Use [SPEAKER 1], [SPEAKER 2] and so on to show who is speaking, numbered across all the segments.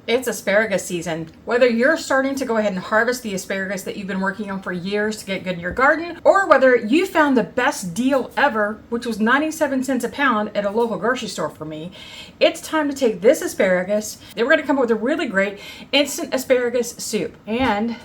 [SPEAKER 1] It's asparagus season. Whether you're starting to go ahead and harvest the asparagus that you've been working on for years to get good in your garden, or whether you found the best deal ever, which was 97 cents a pound at a local grocery store for me, it's time to take this asparagus. Then we're going to come up with a really great instant asparagus soup and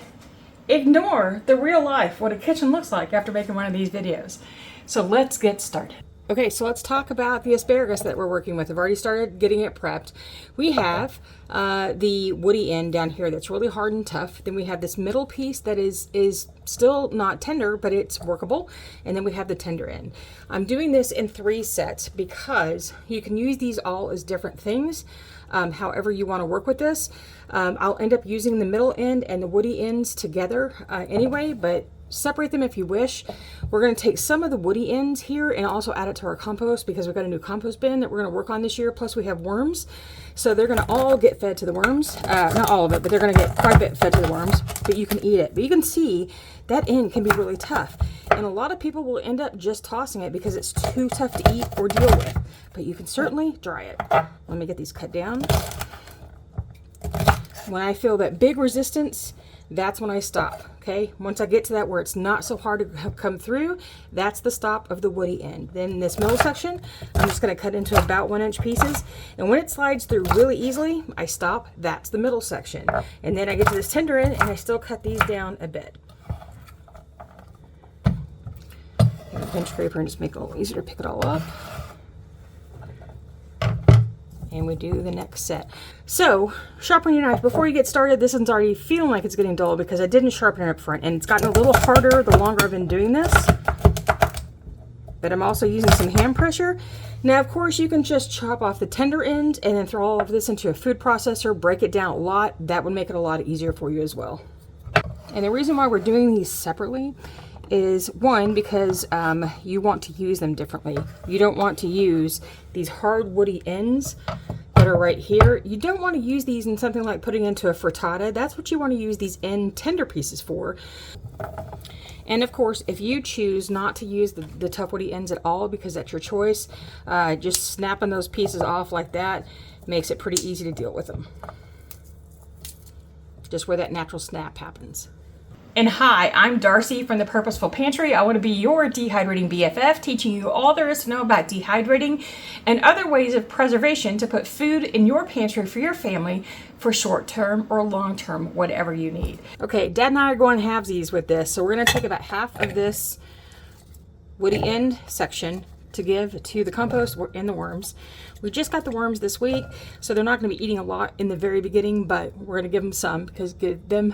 [SPEAKER 1] ignore the real life, what a kitchen looks like after making one of these videos. So let's get started. Okay, so let's talk about the asparagus that we're working with. I've already started getting it prepped. We have the woody end down here that's really hard and tough. Then we have this middle piece that is still not tender, but it's workable. And then we have the tender end. I'm doing this in 3 sets because you can use these all as different things. However you want to work with this. I'll end up using the middle end and the woody ends together anyway, but separate them if you wish. We're going to take some of the woody ends here and also add it to our compost because we've got a new compost bin that we're going to work on this year. Plus we have worms. So they're going to all get fed to the worms. Not all of it, but they're going to get quite a bit fed to the worms, but you can eat it. But you can see that end can be really tough. And a lot of people will end up just tossing it because it's too tough to eat or deal with. But you can certainly dry it. Let me get these cut down. When I feel that big resistance, that's when I stop. Okay, once I get to that where it's not so hard to come through, that's the stop of the woody end. Then in this middle section, I'm just going to cut into about 1-inch pieces. And when it slides through really easily, I stop. That's the middle section. And then I get to this tender end and I still cut these down a bit. Take a pinch scraper and just make it a little easier to pick it all up. And we do the next set. So, sharpen your knife. Before you get started, this one's already feeling like it's getting dull because I didn't sharpen it up front. And it's gotten a little harder the longer I've been doing this. But I'm also using some hand pressure. Now, of course, you can just chop off the tender end and then throw all of this into a food processor, break it down a lot. That would make it a lot easier for you as well. And the reason why we're doing these separately is, one, because you want to use them differently. You don't want to use these hard woody ends that are right here. You don't want to use these in something like putting into a frittata. That's what you want to use these end tender pieces for. And of course, if you choose not to use the tough woody ends at all, because that's your choice, just snapping those pieces off like that makes it pretty easy to deal with them. Just where that natural snap happens. And hi, I'm Darcy from the Purposeful Pantry. I want to be your dehydrating BFF, teaching you all there is to know about dehydrating and other ways of preservation to put food in your pantry for your family for short-term or long-term, whatever you need. Okay, Dad and I are going halvesies with this, so we're going to take about half of this woody end section to give to the compost and the worms. We just got the worms this week, so they're not going to be eating a lot in the very beginning, but we're going to give them some because give them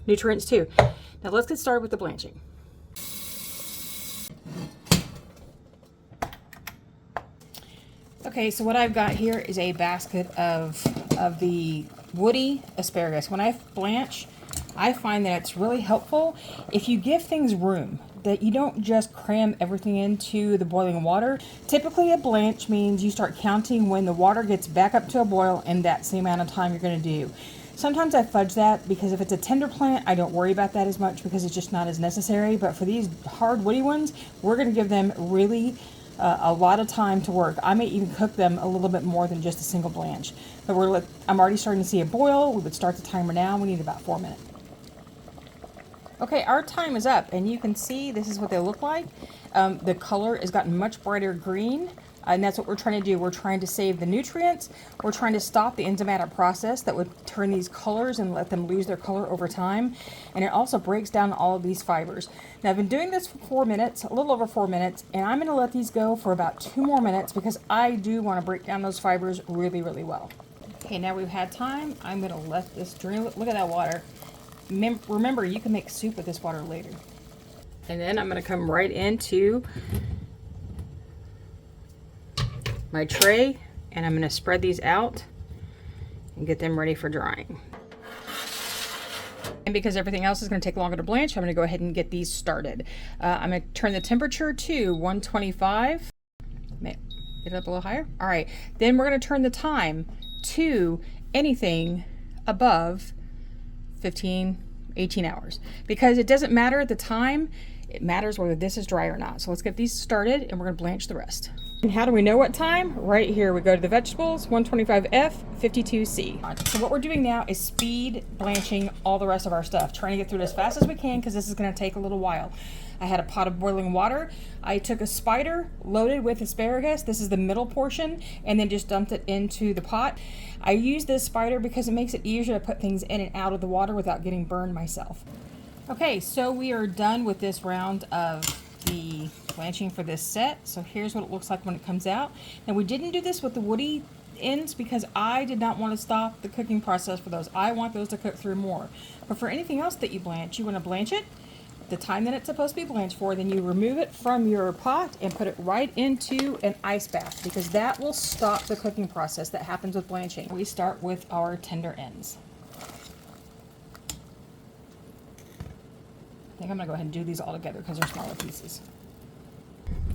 [SPEAKER 1] nutrients too. Now let's get started with the blanching. Okay, so what I've got here is a basket of the woody asparagus. When I blanch, I find that it's really helpful if you give things room, that you don't just cram everything into the boiling water. Typically a blanch means you start counting when the water gets back up to a boil and that's the amount of time you're going to do. Sometimes I fudge that because if it's a tender plant, I don't worry about that as much because it's just not as necessary. But for these hard woody ones, we're going to give them really a lot of time to work. I may even cook them a little bit more than just a single blanch. But I'm already starting to see a boil. We would start the timer now. We need about 4 minutes. Okay, our time is up, and you can see this is what they look like. The color has gotten much brighter green. And that's what we're trying to do. We're trying to save the nutrients. We're trying to stop the enzymatic process that would turn these colors and let them lose their color over time. And it also breaks down all of these fibers. Now I've been doing this for 4 minutes, a little over 4 minutes, and I'm going to let these go for about 2 more minutes because I do want to break down those fibers really, really well. Okay, now we've had time. I'm going to let this drain. Look at that water. Remember, you can make soup with this water later. And then I'm going to come right into my tray, and I'm going to spread these out and get them ready for drying. And because everything else is going to take longer to blanch, I'm going to go ahead and get these started. I'm going to turn the temperature to 125. Get it up a little higher. All right, then we're going to turn the time to anything above 15, 18 hours, because it doesn't matter at the time. It matters whether this is dry or not. So let's get these started and we're gonna blanch the rest. And how do we know what time? Right here, we go to the vegetables, 125F, 52C. So what we're doing now is speed blanching all the rest of our stuff, trying to get through it as fast as we can because this is gonna take a little while. I had a pot of boiling water. I took a spider loaded with asparagus. This is the middle portion, and then just dumped it into the pot. I use this spider because it makes it easier to put things in and out of the water without getting burned myself. Okay, so we are done with this round of the blanching for this set. So here's what it looks like when it comes out. Now we didn't do this with the woody ends because I did not want to stop the cooking process for those. I want those to cook through more. But for anything else that you blanch, you want to blanch it the time that it's supposed to be blanched for, then you remove it from your pot and put it right into an ice bath because that will stop the cooking process that happens with blanching. We start with our tender ends. I think I'm gonna go ahead and do these all together because they're smaller pieces.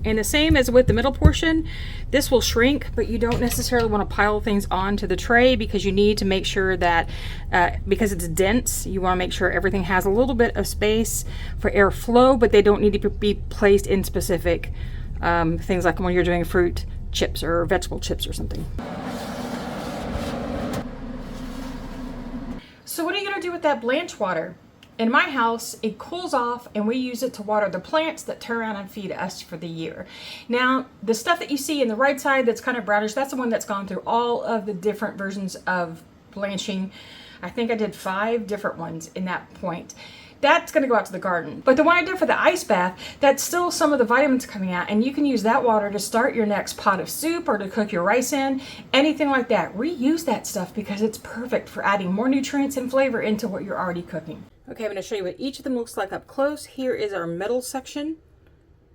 [SPEAKER 1] And the same as with the middle portion, this will shrink, but you don't necessarily want to pile things onto the tray because you need to make sure that, because it's dense, you want to make sure everything has a little bit of space for airflow, but they don't need to be placed in specific things like when you're doing fruit chips or vegetable chips or something. So what are you going to do with that blanch water? In my house, it cools off and we use it to water the plants that turn around and feed us for the year. Now, the stuff that you see in the right side that's kind of brownish, that's the one that's gone through all of the different versions of blanching. I think I did 5 different ones in that point. That's going to go out to the garden. But the one I did for the ice bath, that's still some of the vitamins coming out, and you can use that water to start your next pot of soup or to cook your rice in, anything like that. Reuse that stuff because it's perfect for adding more nutrients and flavor into what you're already cooking. Okay, I'm going to show you what each of them looks like up close. Here is our middle section.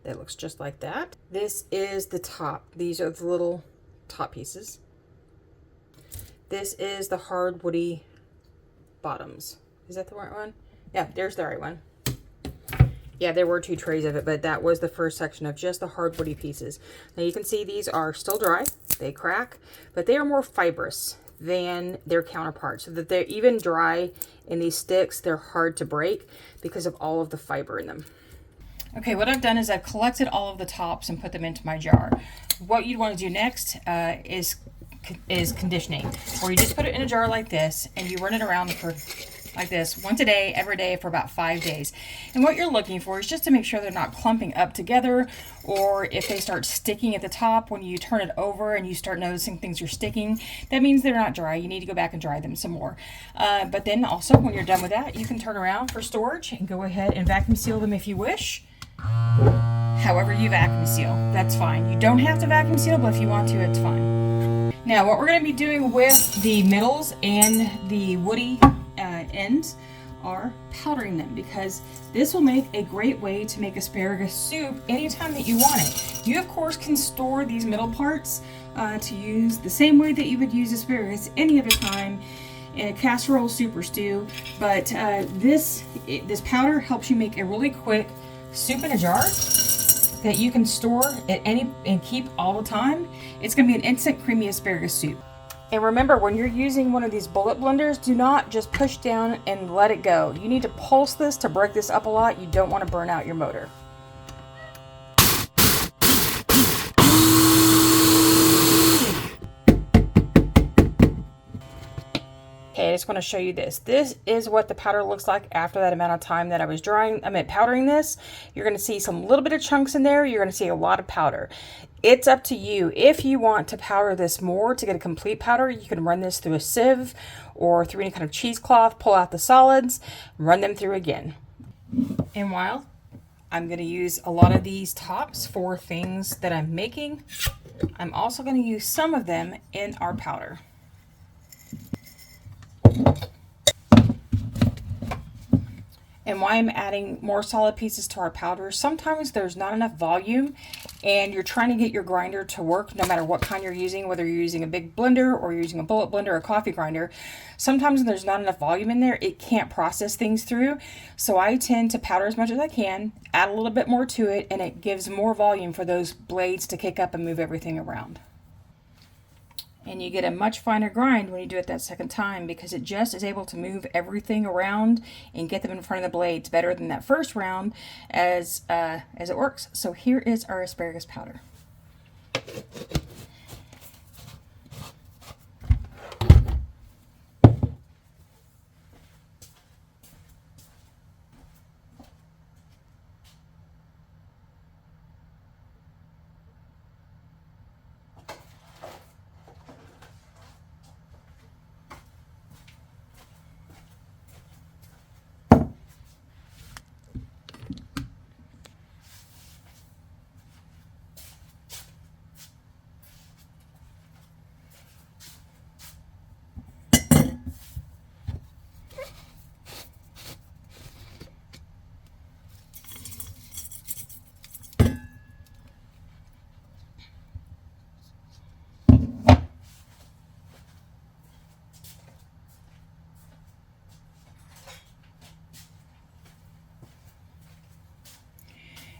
[SPEAKER 1] That looks just like that. This is the top. These are the little top pieces. This is the hard woody bottoms. Is that the right one? Yeah, there's the right one. Yeah, there were 2 trays of it, but that was the first section of just the hard woody pieces. Now you can see these are still dry. They crack, but they are more fibrous than their counterparts, so that they're even dry in these sticks. They're hard to break because of all of the fiber in them. Okay, what I've done is I've collected all of the tops and put them into my jar. What you'd want to do next is conditioning, where you just put it in a jar like this and you run it around for like this once a day, every day for about 5 days. And what you're looking for is just to make sure they're not clumping up together, or if they start sticking at the top when you turn it over and you start noticing things are sticking, that means they're not dry. You need to go back and dry them some more. But then also when you're done with that, you can turn around for storage and go ahead and vacuum seal them if you wish. However you vacuum seal, that's fine. You don't have to vacuum seal, but if you want to, it's fine. Now what we're going to be doing with the middles and the woody ends are powdering them, because this will make a great way to make asparagus soup anytime that you want it. You of course can store these middle parts to use the same way that you would use asparagus any other time in a casserole, soup, or stew, but this powder helps you make a really quick soup in a jar that you can store at and keep all the time. It's going to be an instant creamy asparagus soup. And remember, when you're using one of these bullet blenders, do not just push down and let it go. You need to pulse this to break this up a lot. You don't want to burn out your motor. Okay, I just want to show you this. This is what the powder looks like after that amount of time that I was powdering this. You're going to see some little bit of chunks in there. You're going to see a lot of powder. It's up to you. If you want to powder this more to get a complete powder, you can run this through a sieve or through any kind of cheesecloth, pull out the solids, run them through again. And while I'm going to use a lot of these tops for things that I'm making, I'm also going to use some of them in our powder. And why I'm adding more solid pieces to our powder, sometimes there's not enough volume and you're trying to get your grinder to work no matter what kind you're using, whether you're using a big blender or you're using a bullet blender or a coffee grinder. Sometimes when there's not enough volume in there, it can't process things through. So I tend to powder as much as I can, add a little bit more to it, and it gives more volume for those blades to kick up and move everything around. And you get a much finer grind when you do it that second time because it just is able to move everything around and get them in front of the blades better than that first round as it works. So here is our asparagus powder.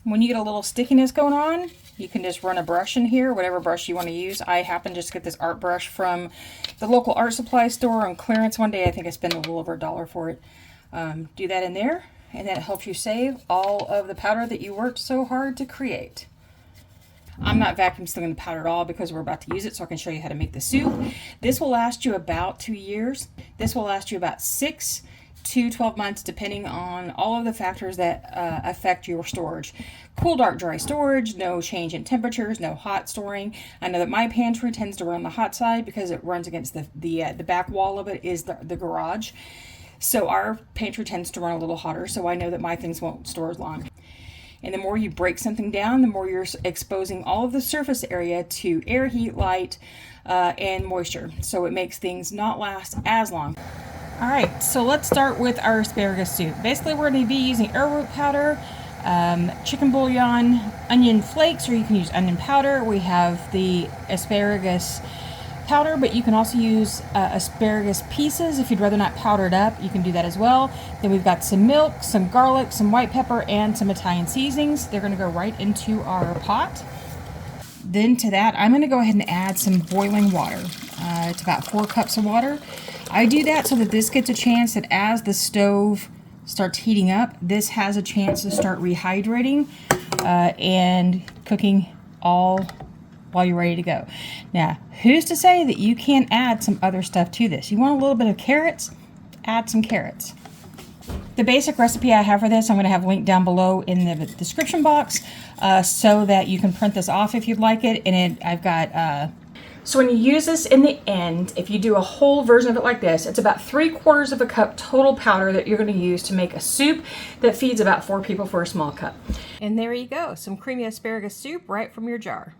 [SPEAKER 1] When you get a little stickiness going on, you can just run a brush in here, whatever brush you want to use. I happen to just get this art brush from the local art supply store on clearance one day. I think I spent a little over $1 for it. Do that in there, and that helps you save all of the powder that you worked so hard to create. I'm not vacuum sealing the powder at all because we're about to use it, so I can show you how to make the soup. This will last you about 2 years. This will last you about 6 to 12 months, depending on all of the factors that affect your storage. Cool, dark, dry storage, no change in temperatures, no hot storing. I know that my pantry tends to run on the hot side because it runs against the back wall of it is the garage. So our pantry tends to run a little hotter, so I know that my things won't store as long. And the more you break something down, the more you're exposing all of the surface area to air, heat, light, and moisture. So it makes things not last as long. All right, so let's start with our asparagus soup. Basically, we're going to be using arrowroot powder, chicken bouillon, onion flakes, or you can use onion powder. We have the asparagus powder, but you can also use asparagus pieces if you'd rather not powder it up. You can do that as well. Then we've got some milk, some garlic, some white pepper, and some Italian seasonings. They're going to go right into our pot. Then to that, I'm going to go ahead and add some boiling water. It's about 4 cups of water. I do that so that this gets a chance that as the stove starts heating up, this has a chance to start rehydrating and cooking all while you're ready to go. Now, who's to say that you can't add some other stuff to this? You want a little bit of carrots? Add some carrots. The basic recipe I have for this, I'm going to have linked down below in the description box so that you can print this off if you'd like it. And I've got... So when you use this in the end, if you do a whole version of it like this, it's about 3/4 of a cup total powder that you're going to use to make a soup that feeds about 4 people for a small cup. And there you go, some creamy asparagus soup right from your jar.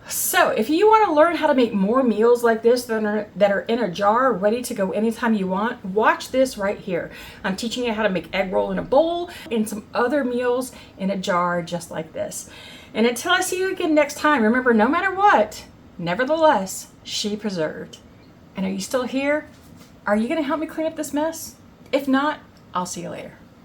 [SPEAKER 1] So if you want to learn how to make more meals like this that are in a jar ready to go anytime you want, watch this right here. I'm teaching you how to make egg roll in a bowl and some other meals in a jar just like this. And until I see you again next time, remember, no matter what, nevertheless, she preserved. And are you still here? Are you going to help me clean up this mess? If not, I'll see you later.